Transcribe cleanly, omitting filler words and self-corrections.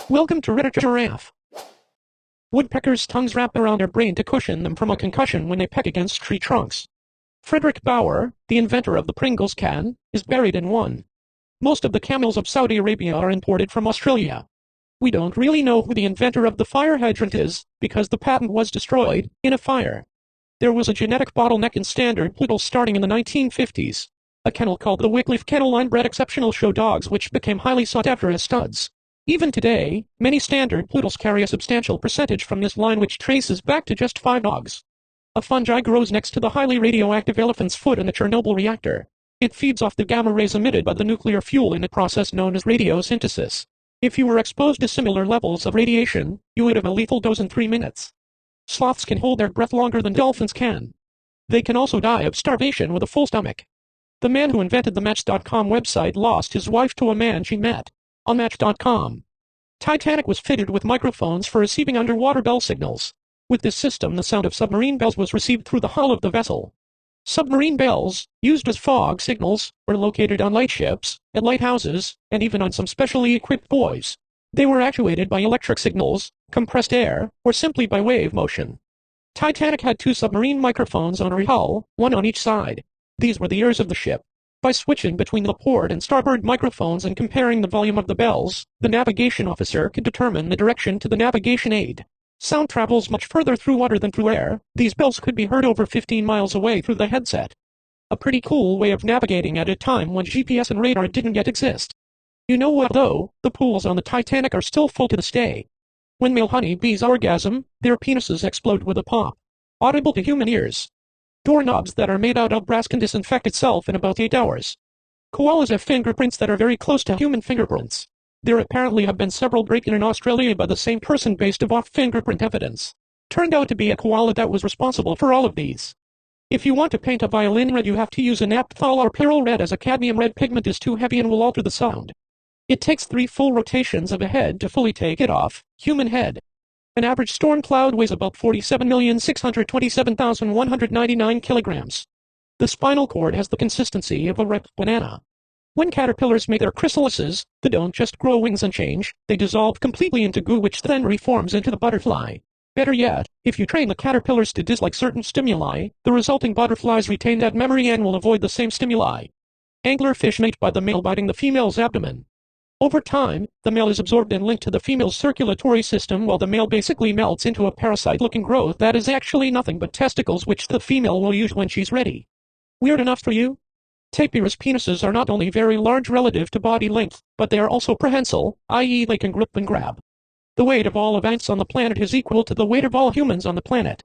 Welcome to Reddit Giraffe. Woodpeckers' tongues wrap around their brain to cushion them from a concussion when they peck against tree trunks. Frederick Bauer, the inventor of the Pringles can, is buried in one. Most of the camels of Saudi Arabia are imported from Australia. We don't really know who the inventor of the fire hydrant is, because the patent was destroyed in a fire. There was a genetic bottleneck in standard poodles starting in the 1950s. A kennel called the Wycliffe Kennel Line bred exceptional show dogs which became highly sought after as studs. Even today, many standard poodles carry a substantial percentage from this line which traces back to just 5 dogs. A fungi grows next to the highly radioactive elephant's foot in the Chernobyl reactor. It feeds off the gamma rays emitted by the nuclear fuel in a process known as radiosynthesis. If you were exposed to similar levels of radiation, you would have a lethal dose in 3 minutes. Sloths can hold their breath longer than dolphins can. They can also die of starvation with a full stomach. The man who invented the Match.com website lost his wife to a man she met on Match.com. Titanic was fitted with microphones for receiving underwater bell signals. With this system, the sound of submarine bells was received through the hull of the vessel. Submarine bells, used as fog signals, were located on lightships, at lighthouses, and even on some specially equipped buoys. They were actuated by electric signals, compressed air, or simply by wave motion. Titanic had 2 submarine microphones on her hull, one on each side. These were the ears of the ship. By switching between the port and starboard microphones and comparing the volume of the bells, the navigation officer could determine the direction to the navigation aid. Sound travels much further through water than through air. These bells could be heard over 15 miles away through the headset. A pretty cool way of navigating at a time when GPS and radar didn't yet exist. You know what though? The pools on the Titanic are still full to this day. When male honeybees orgasm, their penises explode with a pop. Audible to human ears. Doorknobs that are made out of brass can disinfect itself in about 8 hours. Koalas have fingerprints that are very close to human fingerprints. There apparently have been several break-ins in Australia by the same person based off fingerprint evidence. Turned out to be a koala that was responsible for all of these. If you want to paint a violin red, you have to use a naphthol or pearl red, as a cadmium red pigment is too heavy and will alter the sound. It takes 3 full rotations of a head to fully take it off. Human head. An average storm cloud weighs about 47,627,199 kilograms. The spinal cord has the consistency of a ripe banana. When caterpillars make their chrysalises, they don't just grow wings and change, they dissolve completely into goo which then reforms into the butterfly. Better yet, if you train the caterpillars to dislike certain stimuli, the resulting butterflies retain that memory and will avoid the same stimuli. Anglerfish mate by the male biting the female's abdomen. Over time, the male is absorbed and linked to the female's circulatory system while the male basically melts into a parasite-looking growth that is actually nothing but testicles which the female will use when she's ready. Weird enough for you? Tapirs' penises are not only very large relative to body length, but they are also prehensile, i.e. they can grip and grab. The weight of all of ants on the planet is equal to the weight of all humans on the planet.